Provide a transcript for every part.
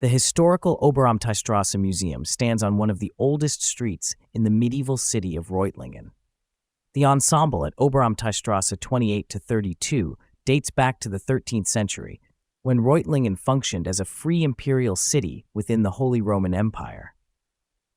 The Historical Oberamteistraße Museum stands on one of the oldest streets in the medieval city of Reutlingen. The ensemble at Oberamteistraße 28-32 dates back to the 13th century, when Reutlingen functioned as a free imperial city within the Holy Roman Empire.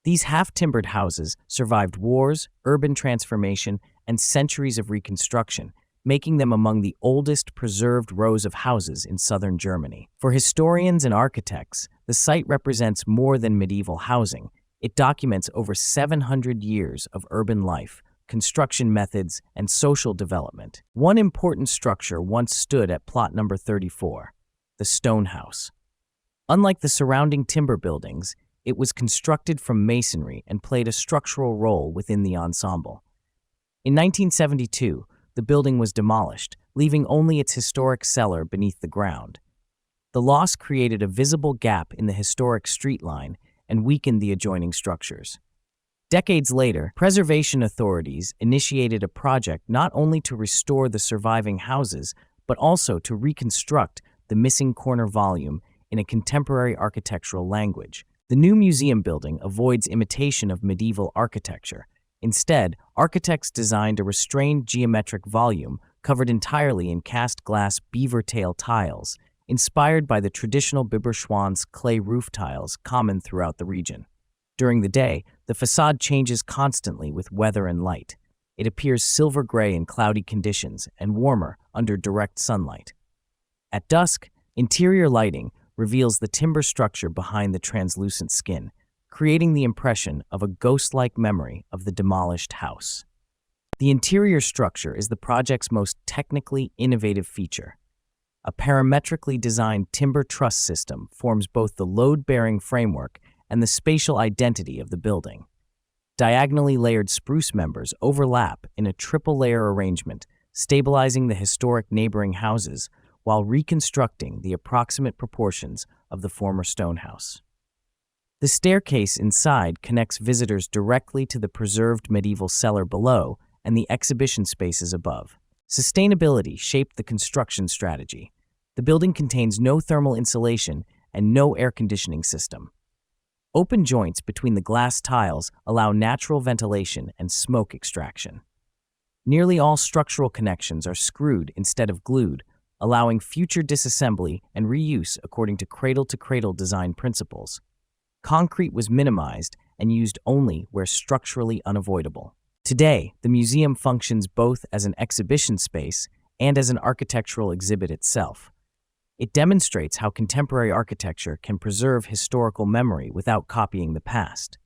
These half-timbered houses survived wars, urban transformation, and centuries of reconstruction, making them among the oldest preserved rows of houses in southern Germany. For historians and architects, the site represents more than medieval housing. It documents over 700 years of urban life, construction methods, and social development. One important structure once stood at plot number 34, the stone house. Unlike the surrounding timber buildings, it was constructed from masonry and played a structural role within the ensemble. In 1972, the building was demolished, leaving only its historic cellar beneath the ground. The loss created a visible gap in the historic street line and weakened the adjoining structures. Decades later, preservation authorities initiated a project not only to restore the surviving houses, but also to reconstruct the missing corner volume in a contemporary architectural language. The new museum building avoids imitation of medieval architecture. Instead, architects designed a restrained geometric volume covered entirely in cast glass beaver-tail tiles, inspired by the traditional Biberschwanz clay roof tiles common throughout the region. During the day, the facade changes constantly with weather and light. It appears silver gray in cloudy conditions and warmer under direct sunlight. At dusk, interior lighting reveals the timber structure behind the translucent skin, creating the impression of a ghost-like memory of the demolished house. The interior structure is the project's most technically innovative feature. A parametrically designed timber truss system forms both the load-bearing framework and the spatial identity of the building. Diagonally layered spruce members overlap in a triple-layer arrangement, stabilizing the historic neighboring houses while reconstructing the approximate proportions of the former stone house. The staircase inside connects visitors directly to the preserved medieval cellar below and the exhibition spaces above. Sustainability shaped the construction strategy. The building contains no thermal insulation and no air conditioning system. Open joints between the glass tiles allow natural ventilation and smoke extraction. Nearly all structural connections are screwed instead of glued, allowing future disassembly and reuse according to cradle-to-cradle design principles. Concrete was minimized and used only where structurally unavoidable. Today, the museum functions both as an exhibition space and as an architectural exhibit itself. It demonstrates how contemporary architecture can preserve historical memory without copying the past.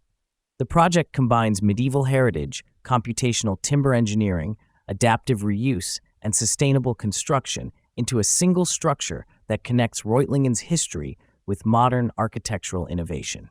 The project combines medieval heritage, computational timber engineering, adaptive reuse, and sustainable construction into a single structure that connects Reutlingen's history with modern architectural innovation.